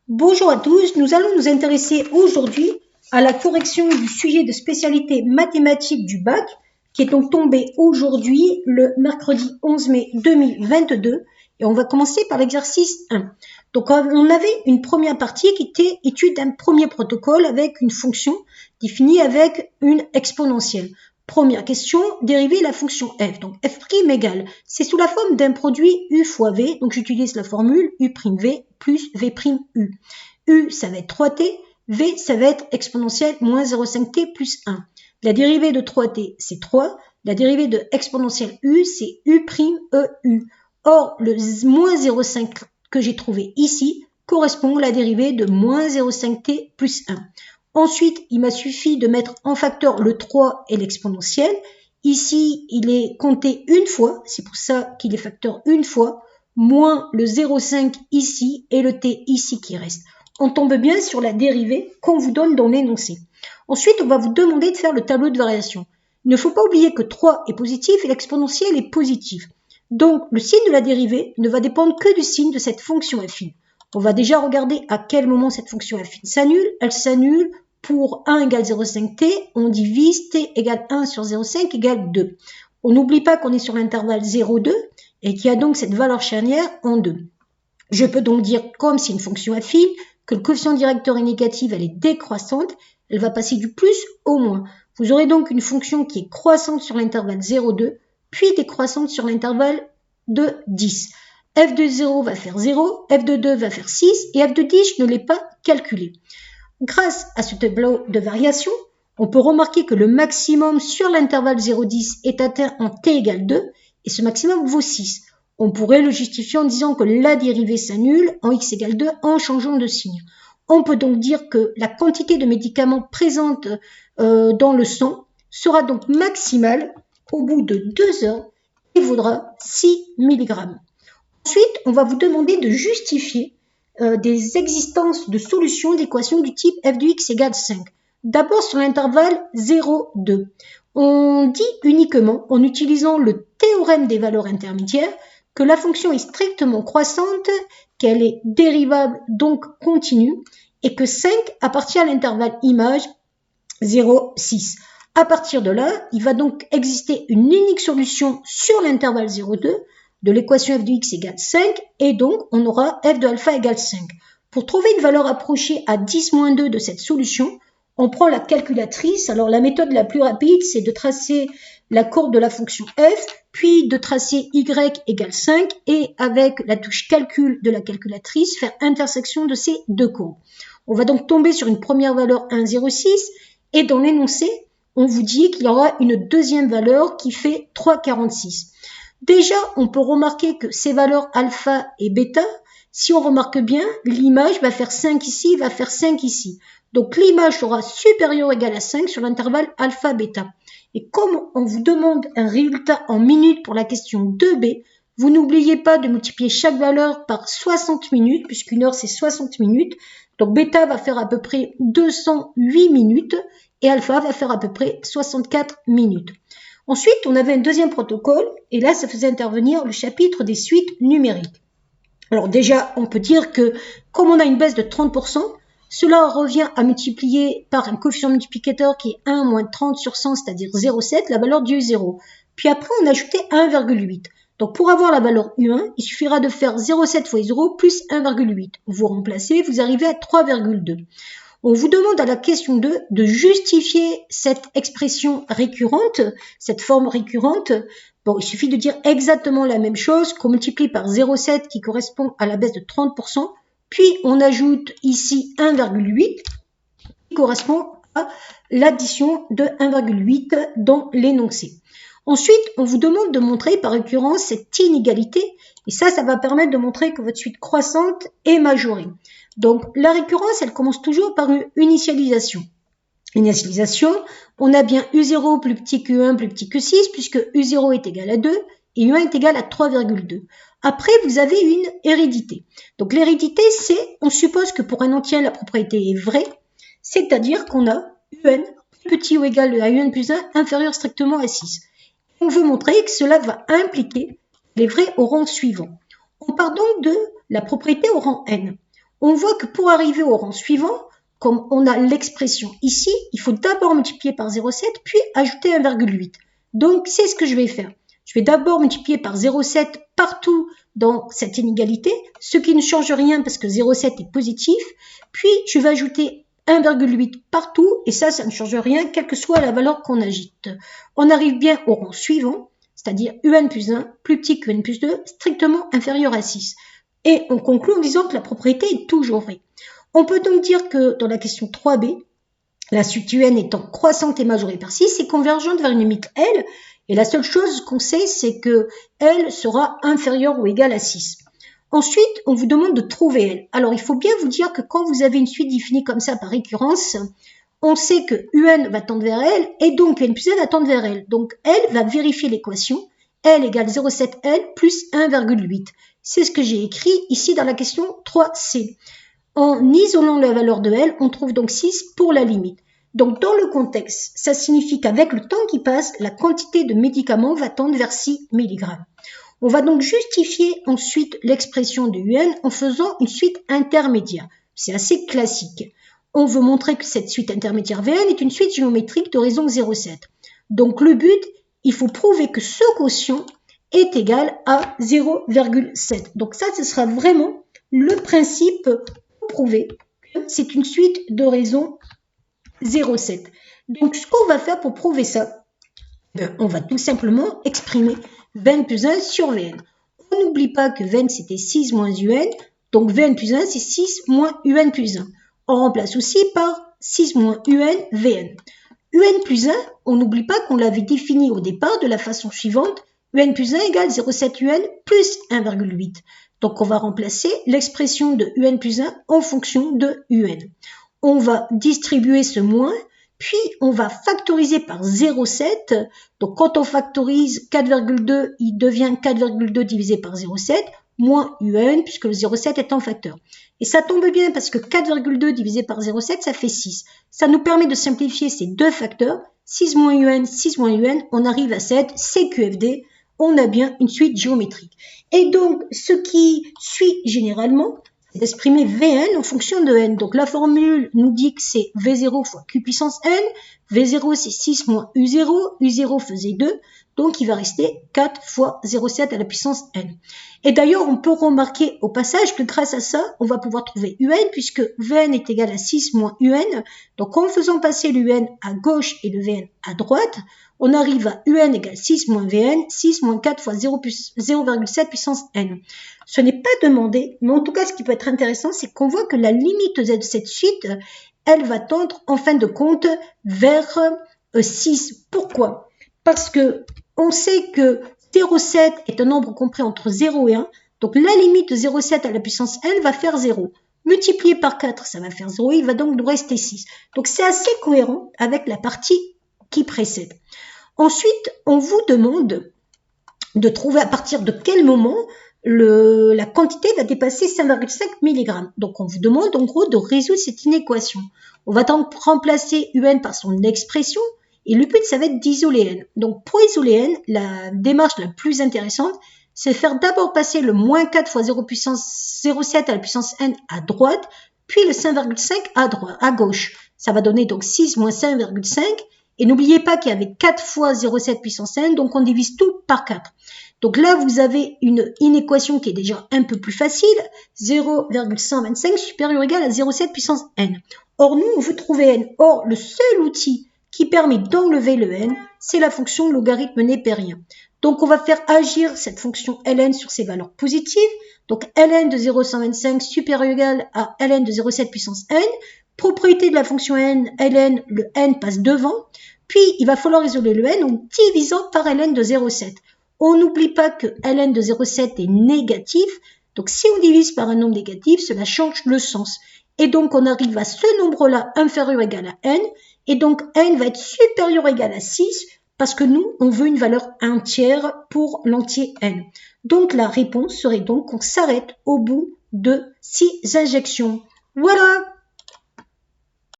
Bonjour à tous, nous allons nous intéresser aujourd'hui à la correction du sujet de spécialité mathématique du bac qui est donc tombé aujourd'hui le mercredi 11 mai 2022 et on va commencer par l'exercice 1. Donc on avait une première partie qui était étude d'un premier protocole avec une fonction définie avec une exponentielle. Première question, dériver la fonction f. Donc f' égale, c'est sous la forme d'un produit u fois v, donc j'utilise la formule u'v plus v'u. U, ça va être 3t, v, ça va être exponentielle moins 0,5t plus 1. La dérivée de 3t, c'est 3. La dérivée de exponentielle u, c'est u'eu. Or, le moins 0,5 que j'ai trouvé ici correspond à la dérivée de moins 0,5t plus 1. Ensuite, il m'a suffi de mettre en facteur le 3 et l'exponentielle. Ici, il est compté une fois, c'est pour ça qu'il est facteur une fois, moins le 0,5 ici et le t ici qui reste. On tombe bien sur la dérivée qu'on vous donne dans l'énoncé. Ensuite, on va vous demander de faire le tableau de variation. Il ne faut pas oublier que 3 est positif et l'exponentielle est positive. Donc, le signe de la dérivée ne va dépendre que du signe de cette fonction affine. On va déjà regarder à quel moment cette fonction affine s'annule. Elle s'annule pour 1 égale 0,5t, on divise t égale 1 sur 0,5 égale 2. On n'oublie pas qu'on est sur l'intervalle 0,2 et qu'il y a donc cette valeur charnière en 2. Je peux donc dire, comme c'est une fonction affine, que le coefficient directeur est négatif, elle est décroissante, elle va passer du plus au moins. Vous aurez donc une fonction qui est croissante sur l'intervalle 0,2, puis décroissante sur l'intervalle de 10. f de 0 va faire 0, f de 2 va faire 6, et f de 10, je ne l'ai pas calculé. Grâce à ce tableau de variation, on peut remarquer que le maximum sur l'intervalle 0,10 est atteint en t égale 2, et ce maximum vaut 6. On pourrait le justifier en disant que la dérivée s'annule en x égale 2 en changeant de signe. On peut donc dire que la quantité de médicaments présente dans le sang sera donc maximale au bout de 2 heures et vaudra 6 mg. Ensuite, on va vous demander de justifier des existences de solutions d'équations du type f de x égale 5. D'abord sur l'intervalle 0,2. On dit uniquement, en utilisant le théorème des valeurs intermédiaires, que la fonction est strictement croissante, qu'elle est dérivable, donc continue, et que 5 appartient à l'intervalle image 0,6. À partir de là, il va donc exister une unique solution sur l'intervalle 0,2 de l'équation f de x égale 5, et donc on aura f de alpha égale 5. Pour trouver une valeur approchée à 10-2 de cette solution, on prend la calculatrice. Alors la méthode la plus rapide, c'est de tracer la courbe de la fonction f, puis de tracer y égale 5, et avec la touche calcul de la calculatrice, faire intersection de ces deux courbes. On va donc tomber sur une première valeur 1,06, et dans l'énoncé, on vous dit qu'il y aura une deuxième valeur qui fait 3,46. Déjà, on peut remarquer que ces valeurs alpha et bêta, si on remarque bien, l'image va faire 5 ici, va faire 5 ici. Donc l'image sera supérieure ou égale à 5 sur l'intervalle alpha-bêta. Et comme on vous demande un résultat en minutes pour la question 2b, vous n'oubliez pas de multiplier chaque valeur par 60 minutes, puisqu'une heure c'est 60 minutes. Donc bêta va faire à peu près 208 minutes et alpha va faire à peu près 64 minutes. Ensuite, on avait un deuxième protocole, et là, ça faisait intervenir le chapitre des suites numériques. Alors déjà, on peut dire que, comme on a une baisse de 30%, cela revient à multiplier par un coefficient multiplicateur qui est 1 moins 30 sur 100, c'est-à-dire 0,7, la valeur du U0. Puis après, on a ajouté 1,8. Donc pour avoir la valeur U1, il suffira de faire 0,7 fois U0 plus 1,8. Vous remplacez, vous arrivez à 3,2. On vous demande à la question 2 de justifier cette expression récurrente, cette forme récurrente. Bon, il suffit de dire exactement la même chose qu'on multiplie par 0,7 qui correspond à la baisse de 30%, puis on ajoute ici 1,8 qui correspond à l'addition de 1,8 dans l'énoncé. Ensuite, on vous demande de montrer par récurrence cette inégalité, et ça va permettre de montrer que votre suite croissante est majorée. Donc, la récurrence, elle commence toujours par une initialisation. Initialisation, on a bien U0 plus petit que 1 plus petit que 6, puisque U0 est égal à 2 et U1 est égal à 3,2. Après, vous avez une hérédité. Donc, l'hérédité, c'est, on suppose que pour un entier, la propriété est vraie, c'est-à-dire qu'on a UN petit ou égal à UN plus 1 inférieur strictement à 6. On veut montrer que cela va impliquer les vrais au rang suivant. On part donc de la propriété au rang n. On voit que pour arriver au rang suivant, comme on a l'expression ici, il faut d'abord multiplier par 0,7 puis ajouter 1,8. Donc, c'est ce que je vais faire. Je vais d'abord multiplier par 0,7 partout dans cette inégalité, ce qui ne change rien parce que 0,7 est positif. Puis, je vais ajouter 1,8 partout et ça ne change rien, quelle que soit la valeur qu'on agite. On arrive bien au rang suivant, c'est-à-dire UN plus 1, plus petit que UN plus 2, strictement inférieur à 6. Et on conclut en disant que la propriété est toujours vraie. On peut donc dire que dans la question 3b, la suite UN étant croissante et majorée par 6 est convergente vers une limite L, et la seule chose qu'on sait, c'est que L sera inférieure ou égale à 6. Ensuite, on vous demande de trouver L. Alors, il faut bien vous dire que quand vous avez une suite définie comme ça par récurrence, on sait que UN va tendre vers L, et donc UN plus L va tendre vers L. Donc, L va vérifier l'équation, L égale 0,7L plus 1,8. C'est ce que j'ai écrit ici dans la question 3C. En isolant la valeur de L, on trouve donc 6 pour la limite. Donc, dans le contexte, ça signifie qu'avec le temps qui passe, la quantité de médicaments va tendre vers 6 mg. On va donc justifier ensuite l'expression de UN en faisant une suite intermédiaire. C'est assez classique. On veut montrer que cette suite intermédiaire VN est une suite géométrique de raison 0,7. Donc, le but, il faut prouver que ce quotient est égal à 0,7. Donc, ça, ce sera vraiment le principe prouver que c'est une suite de raison 0,7. Donc, ce qu'on va faire pour prouver ça, on va tout simplement exprimer Vn plus 1 sur Vn. On n'oublie pas que Vn, c'était 6 moins Un, donc Vn plus 1, c'est 6 moins Un plus 1. On remplace aussi par 6 moins Un, Vn. Un plus 1, on n'oublie pas qu'on l'avait défini au départ de la façon suivante, Un plus 1 égale 0,7 Un plus 1,8. Donc, on va remplacer l'expression de UN plus 1 en fonction de UN. On va distribuer ce moins, puis on va factoriser par 0,7. Donc, quand on factorise 4,2, il devient 4,2 divisé par 0,7, moins UN, puisque le 0,7 est en facteur. Et ça tombe bien parce que 4,2 divisé par 0,7, ça fait 6. Ça nous permet de simplifier ces deux facteurs. 6 moins UN, 6 moins UN, on arrive à 7, c'est QFD. On a bien une suite géométrique. Et donc, ce qui suit généralement, c'est d'exprimer Vn en fonction de n. Donc, la formule nous dit que c'est V0 fois Q puissance n. V0, c'est 6 moins U0. U0 faisait 2. Donc, il va rester 4 fois 0,7 à la puissance n. Et d'ailleurs, on peut remarquer au passage que grâce à ça, on va pouvoir trouver Un, puisque Vn est égal à 6 moins Un. Donc, en faisant passer l'Un à gauche et le Vn à droite, on arrive à UN égale 6 moins Vn, 6 moins 4 fois 0,7 puissance n. Ce n'est pas demandé, mais en tout cas, ce qui peut être intéressant, c'est qu'on voit que la limite de cette suite, elle va tendre en fin de compte vers 6. Pourquoi? Parce que on sait que 0,7 est un nombre compris entre 0 et 1, donc la limite de 0,7 à la puissance n va faire 0. Multiplié par 4, ça va faire 0, il va donc nous rester 6. Donc c'est assez cohérent avec la partie qui précède. Ensuite, on vous demande de trouver à partir de quel moment la quantité va dépasser 5,5 mg. Donc, on vous demande en gros de résoudre cette inéquation. On va donc remplacer UN par son expression et le but, ça va être d'isoler N. Donc, pour isoler N, la démarche la plus intéressante, c'est de faire d'abord passer le moins 4 fois 0,7 à la puissance N à droite, puis le 5,5 à gauche. Ça va donner donc 6 moins 5,5. Et n'oubliez pas qu'il y avait 4 fois 0,7 puissance n, donc on divise tout par 4. Donc là, vous avez une inéquation qui est déjà un peu plus facile, 0,125 supérieur ou égal à 0,7 puissance n. Or, nous, on veut trouver n. Or, le seul outil qui permet d'enlever le n, c'est la fonction logarithme népérien. Donc, on va faire agir cette fonction ln sur ses valeurs positives. Donc, ln de 0,125 supérieur ou égal à ln de 0,7 puissance n. Propriété de la fonction n, ln, le n passe devant, puis il va falloir isoler le n en divisant par ln de 0,7. On n'oublie pas que ln de 0,7 est négatif, donc si on divise par un nombre négatif, cela change le sens. Et donc on arrive à ce nombre-là inférieur ou égal à n, et donc n va être supérieur ou égal à 6, parce que nous, on veut une valeur entière pour l'entier n. Donc la réponse serait donc qu'on s'arrête au bout de 6 injections. Voilà!